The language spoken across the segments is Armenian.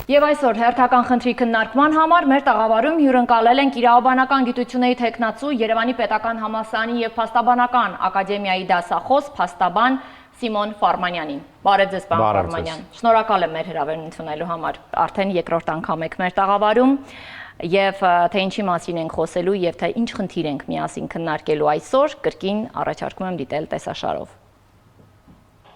Եվ այսօր հերթական խնդրի քննարկման համար մեր տաղավարում հյուրընկալել ենք իրավաբանական գիտությունների թեկնածու Երևանի Պետական Համալսարանի եւ Փաստաբանական ակադեմիայի դասախոս փաստաբան Սիմոն Ֆարմանյանին։ Բարև ձեզ, պարոն Ֆարմանյան։ Շնորհակալ եմ մեր հրավերն ընդունելու համար։ Արդեն երկրորդ անգամ եք մեր տաղավարում եւ թե ինչի մասին ենք խոսելու եւ թե ինչ խնդիր ենք միասին քննարկելու այսօր, կրկին առաջարկում եմ դիտել տեսաշարով։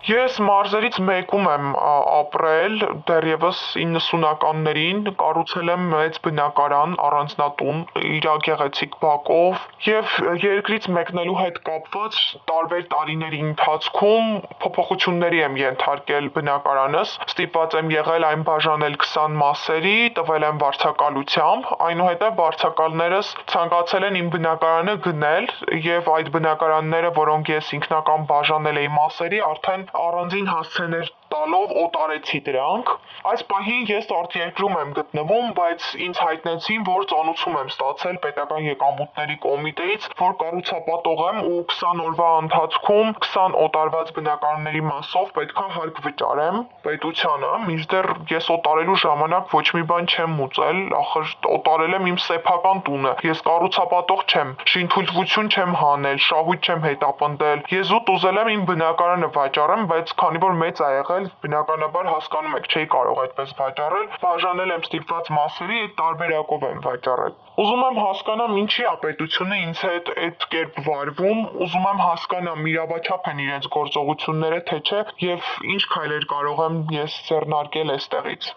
Ես մարզերից մեկում եմ ապրել, դեռևս 90-ականներին կառուցել եմ մեծ բնակարան, առանձնատուն, իր գեղեցիկ բակով եւ երկրից մեկնելու հետ կապված տարբեր տարիների ընթացքում փոփոխությունների եմ ենթարկել բնակարանս, ստիպված եմ եղել այն բաժանել 20 մասերի, տվել եմ վարձակալությամբ, այնուհետև վարձակալներս ցանկացել են իմ բնակարանը գնել եւ այդ բնակարանները, որոնք ես ինքնական բաժանել էի մասերի, արդեն առանձին հասցեներ տալով օտարեցի դրանք։ Այս պահին ես արտերկրում եմ գտնվում, բայց ինձ հայտնեցին, որ ծանուցում եմ ստացել պետական եկամուտների կոմիտեից, որ կառուցապատող եմ ու 20 օրվա ընթացքում 20 օտարված բնակարանների մասով պետքա հարկ վճարեմ պետությանը, մինչդեռ ես օտարելու ժամանակ ոչ մի բան չեմ ուծել, ախր օտարել եմ իմ սեփական տունը։ Ես կառուցապատող չեմ, շինթույլտվություն չեմ հանել, շահույթ չեմ հետապնդել։ Ես զուտ ուզել եմ իմ բնակարանը վաճառեմ, բայց քանի որ մեծ ա եղել, բնականաբար հասկանում եք, չէի կարող այդպես վաճառել, բաժանել եմ ստիպված մասերի, այդ տարբերակով եմ վաճառել։ Ուզում եմ հասկանամ ինչի է պետությունը ինձ հետ այդ կերպ վարվում, ուզում եմ հասկանամ իրավաչափ են իրենց գործողությունները, թե չէ, եւ ինչ քայլեր կարող եմ ես ձեռնարկել այստեղից։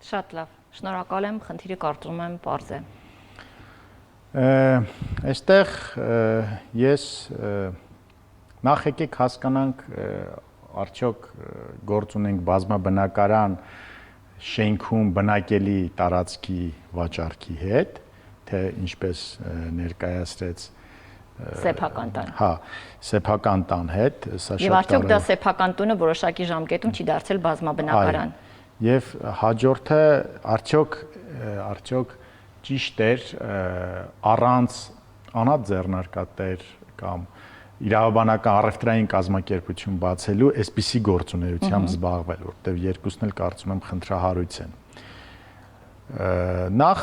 Շատ լավ, շնորհակալ եմ, խնդիրը կարծում եմ պարզ է։ Այստեղ ես նախ եկեք հասկանանք արդյոք գործ ունենք բազմաբնակարան շենքում բնակելի տարածքի վաճառքի հետ, թե ինչպես ներկայացրեց սեփական տան։ Հա, սեփական տան հետ, սա շատ Եվ արդյոք դա սեփական տունը որոշակի ժամկետում չի դարձել բազմաբնակարան։ Եվ հաջորդը արդյոք ճիշտ էր առանց անհատ ձեռնարկատեր կամ իրավաբանական առևտրային կազմակերպություն բացելու այսպիսի գործունեությամբ զբաղվել, որտեղ երկուսն էլ կարծում եմ խնդրահարույց են։ Նախ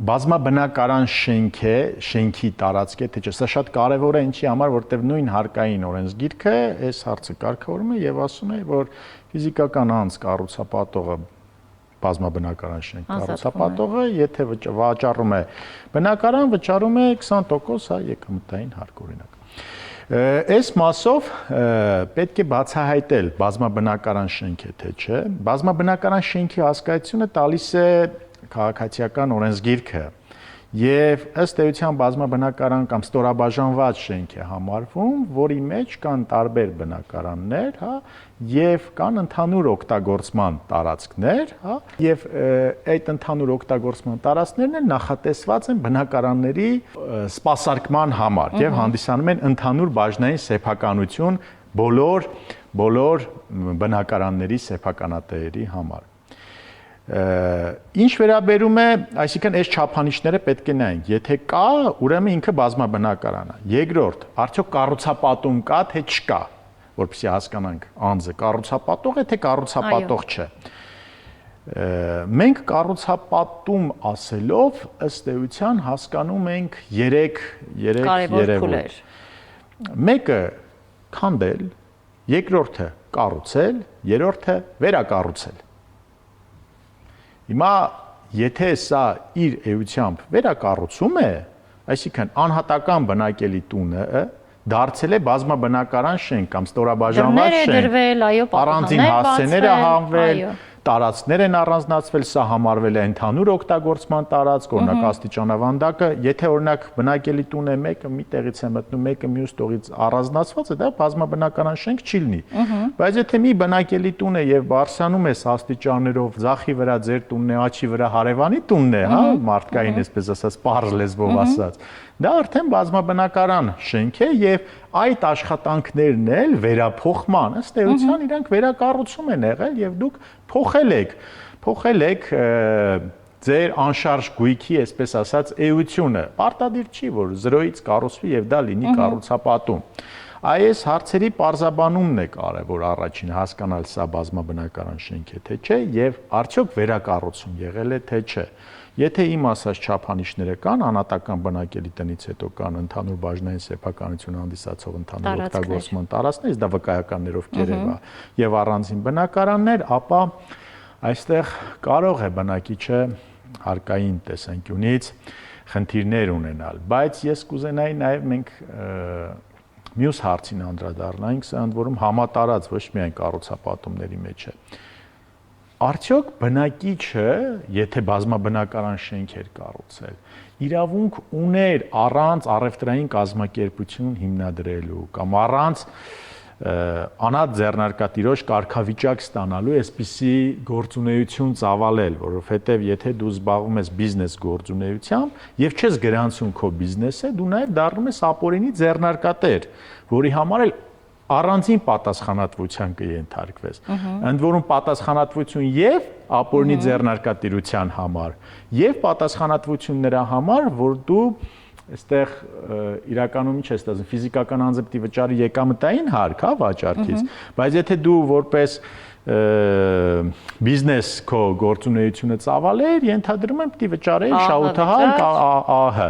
բազմաբնակարան շենքի տարածք է, թե չէ, սա շատ կարևոր է ինչի համար, որտեղ նույն հարկային օրենսգիրքը այս հարցը կարգավորում է եւ ասում է, որ ֆիզիկական անձ կառուցապատողը բազմաբնակարան շենք կառուցապատողը, եթե վաճառում է բնակարան, վճարում է 20% հա եկամտային հարկ օրինակ։ Այս մասով պետք է բացահայտել բազմաբնակարան շենք է թե չէ։ Բազմաբնակարան շենքի հասկացությունը տալիս է քաղաքացիական օրենսգիրքը եւ ըստ էության բազմաբնակարան կամ ստորաբաժանված շենք է համարվում, որի մեջ կան տարբեր բնակարաններ, հա, եւ կան ընդհանուր օգտագործման տարածքներ, հա, եւ այդ ընդհանուր օգտագործման տարածքներն են նախատեսված են բնակարանների սպասարկման համար եւ հանդիսանում են ընդհանուր բաժնային սեփականություն բոլոր բնակարանների սեփականատերերի համար։ Ինչ վերաբերում է, այսինքն այս չափանիշները պետք է նայենք, եթե կա, ուրեմն ինքը բազմաբնակարան է։ Երկրորդ, արդյոք կառուցապատում կա, թե չկա, որպեսզի հասկանանք անձը կառուցապատող է, թե կառուցապատող չէ։ Մենք կառուցապատում ասելով ըստ էության հասկանում ենք 3 երևույթ։ Մեկը քանդել, երկրորդը կառուցել, երրորդը վերակառուցել։ Հիմա եթե սա իր էությամբ վերակառուցում է, այսինքն անհատական բնակելի տունը դարձել է բազմաբնակարան շենք կամ ստորաբաժանված շենք, առանձին հասցեներ է հանվել, տարածքներ են առանձնացվել, սա համարվել է ընդհանուր օգտագործման տարածք, օրինակ աստիճանավանդակը, եթե օրինակ բնակելի տուն է մեկը մի տեղից է մտնում, մեկը մյուս տեղից առանձնացված է, դա բազմաբնակարան շենք չի լինի։ Բայց եթե մի բնակելի տուն է եւ բարձրանում ես աստիճաններով, ձախի վրա ձեր տունն է, աջի վրա հարևանի տունն է, հա, մարդկային այսպես ասած, պարզ լեզվով ասած, դա արդեն բազմաբնակարան շենք է եւ այդ աշխատանքներն էլ վերափոխման ըստ էության իրանք վերակառուցում են եղել եւ դուք փոխել եք ձեր անշարժ գույքի, այսպես ասած, էությունը։ Պարտադիր չի, որ 0-ից կառուցվի եւ դա լինի կառուցապատում։ Այս հարցերի պարզաբանումն է կարևոր առաջին հասկանալ սա բազմաբնակարան շենք է թե չէ եւ արդյոք վերակառուցում եղել է թե չէ։ Եթե իմ ասած չափանիշները կան, անատական բնակելի տնից հետո կան ընդհանուր բաժնային սեփականություն հանդիսացող ընդհանուր օգտագործման տարածքներ, դա վկայականներով կերեւ է, եւ առանձին բնակարաններ, ապա այստեղ կարող է բնակիչը հարկային տեսանկյունից խնդիրներ ունենալ, բայց ես կուզենայի նաև մենք մյուս հարցին անդրադառնանք, սա ընդ որում համատարած ոչ միայն կառուցապատումների մեջ է։ Արդյոք բնակիչը, եթե բազմաբնակարան շենք էր կառուցել, իրավունք ուներ առանց առևտրային կազմակերպություն հիմնադրելու կամ առանց անհատ ձեռնարկատիրոջ կարգավիճակ ստանալու այսպիսի գործունեություն ծավալել, որովհետև եթե դու զբաղվում ես բիզնես գործունեությամբ եւ չես գրանցում քո բիզնեսը, դու նաեւ դառնում ես ապօրինի ձեռնարկատեր, որի համար էլ առանձին պատասխանատվության կենթարկվես։ Ընդ որում պատասխանատվություն եւ ապօրինի ձեռնարկատիրության համար, եւ պատասխանատվություն նրա համար, որ դու այստեղ իրականում ինչ է ստացվում ֆիզիկական անձը պետք է վճարի եկամտային հարկ, հա, վաճառքից, բայց եթե դու որպես բիզնես քո գործունեությունը ծավալեր, ենթադրում եմ պետք է վճարեի շահութահարկ ԱՀ։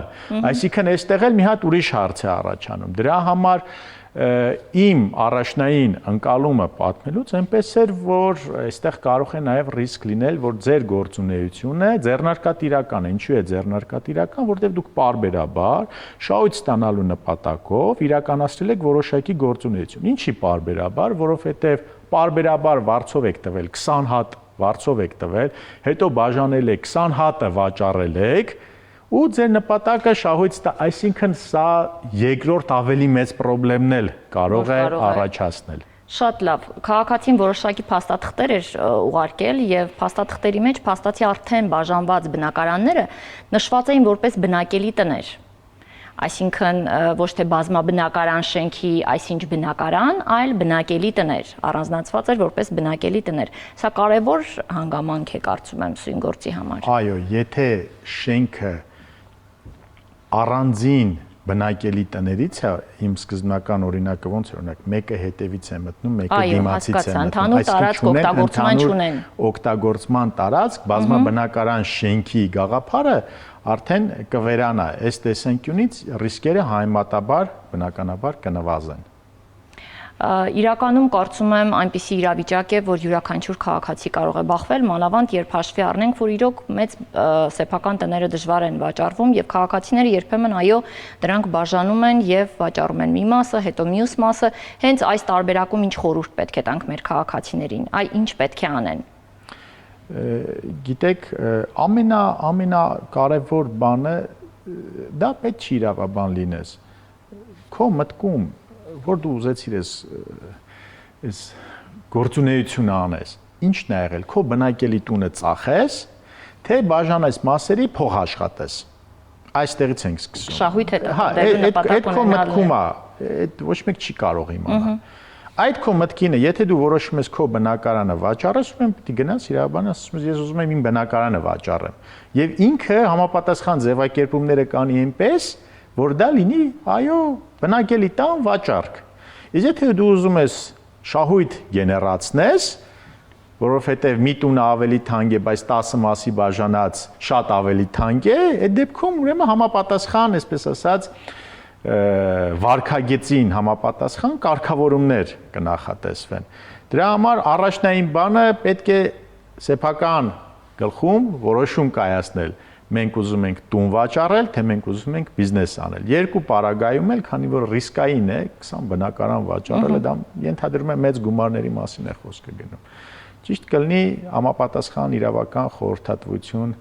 Այսինքն այստեղ էլ մի հատ ուրիշ հարց է առաջանում։ Դրա համար իմ առաջնային ընկալումը պատմելուց այնպես էր, որ այստեղ կարող է նաև ռիսկ լինել, որ ձեր գործունեությունը ձեռնարկատիրական է։ Ինչու է ձեռնարկատիրական, որտեղ դուք պարբերաբար շահույթ ստանալու նպատակով իրականացրել եք որոշակի գործունեություն։ Ինչի պարբերաբար, որովհետև պարբերաբար վարձով եք տվել 20 հատ վարձով եք տվել, հետո բաժանել եք 20 հատը վաճառել եք ու ձեր նպատակը շահույթ ստա, այսինքն սա երկրորդ ավելի մեծ խնդիրն էլ կարող է առաջացնել։ Շատ լավ, քաղաքացին որոշակի փաստաթղթեր էր ուղարկել եւ փաստաթղթերի մեջ փաստացի արդեն բաժանված բնակարանները նշված էին որպես բնակելի տներ։ Այսինքն ոչ թե բազմաբնակարան շենքի այսինչ բնակարան, այլ բնակելի տներ, առանձնացված էր որպես բնակելի տներ։ Սա կարևոր հանգամանք է կարծում եմ սույն գործի համար։ Այո, եթե շենքը առանձին բնակելի տներից է, իմ սկզբնական օրինակը ոնց է, օրինակ մեկը հետևից է մտնում, մեկը դիմացից է մտնում, այսինքն օգտագործման տարածք, բազմաբնակարան շենքի գաղափարը արդեն կվերանա, այս տեսանկյունից ռիսկերը համեմատաբար բնականաբար կնվազեն։ Իրականում կարծում եմ այնպիսի իրավիճակ է, որ յուրաքանչյուր քաղաքացի կարող է բախվել, մանավանդ երբ հաշվի առնենք, որ իրոք մեծ սեփական տները դժվար են վաճառվում եւ քաղաքացիները երբեմն այո դրանք բաժանում են եւ վաճառում են մի մասը, հետո մյուս մասը, հենց այս տարբերակում ինչ խորհուրդ պետք է տանք մեր քաղաքացիներին, այ ինչ պետք է անեն։ Գիտեք, ամենակարևոր բանը դա պետք չի իրավաբան լինես։ Քո մտքում որ դու ուզեցիր ես գործունեությունը անես, ի՞նչն է եղել, քո բնակելի տունը ծախես, թե բաժանես մասերի փող աշխատես։ Այստեղից ենք սկսում։ Շահույթ է տալու նպատակ ունենալը։ Այդ ոչ մեկ չի կարող իմանալ։ Այդ քո մտքինը, եթե դու որոշում ես քո բնակարանը վաճառես, ուրեմն պետք է գնաս իրավաբանը, ասում ես ես ուզում եմ իմ բնակարանը վաճառեմ։ Եվ ինքը համապատասխան ձևակերպումները կանի այնպես, որ դա լինի, այո, բնակելի տան վաճառք։ Իսկ եթե դու ուզում ես շահույթ գեներացնես, որովհետև մի տունը ավելի թանկ է, բայց 10 մասի բաժանած շատ ավելի թանկ է, այդ դեպքում ուրեմն համապատասխան, այսպես ասած, վարքագծին համապատասխան կարգավորումներ կնախատեսվեն։ Դրա համար առաջնային բանը պետք է սեփական գլխում որոշում կայացնել։ Մենք ուզում ենք տուն վաճառել, թե մենք ուզում ենք բիզնես անել։ Երկու պարագայում էլ, քանի որ ռիսկային է 20 բնակարան վաճառելը, դա ենթադրում է մեծ գումարների մասին է խոսքը գնում։ Ճիշտ կլինի համապատասխան իրավական խորհրդատվություն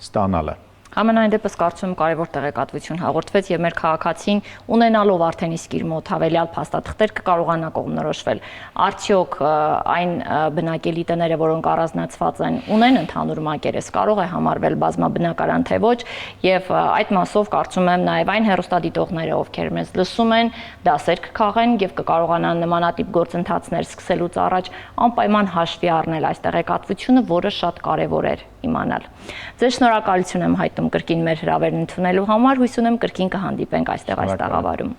ստանալը։ Ամենայն դեպս կարծում եմ կարևոր տեղեկատվություն հաղորդվեց եւ մեր քաղաքացին ունենալով արդեն իսկ իր մոտ հավելյալ փաստաթղթեր կկարողանա կողմնորոշվել արդյոք այն բնակելի տները, որոնք առանձնացված են, ունեն ընդհանուր մակերես, կարող է համարվել բազմաբնակարան թե ոչ եւ այդ մասով կարծում եմ նաեւ այն հեռուստադիտողները, ովքեր մեզ լսում են, դասեր կքաղեն եւ կկարողանան նմանատիպ գործընթացներ սկսելուց առաջ անպայման հաշվի առնել այս տեղեկատվությունը, որը շատ կարևոր էր իմանալ։ Ձեզ շնորհակալություն եմ հայտնում կրկին մեր հրավերն ընդունելու համար, հույս ունեմ կրկին կհանդիպենք այստեղ այս տաղավարում։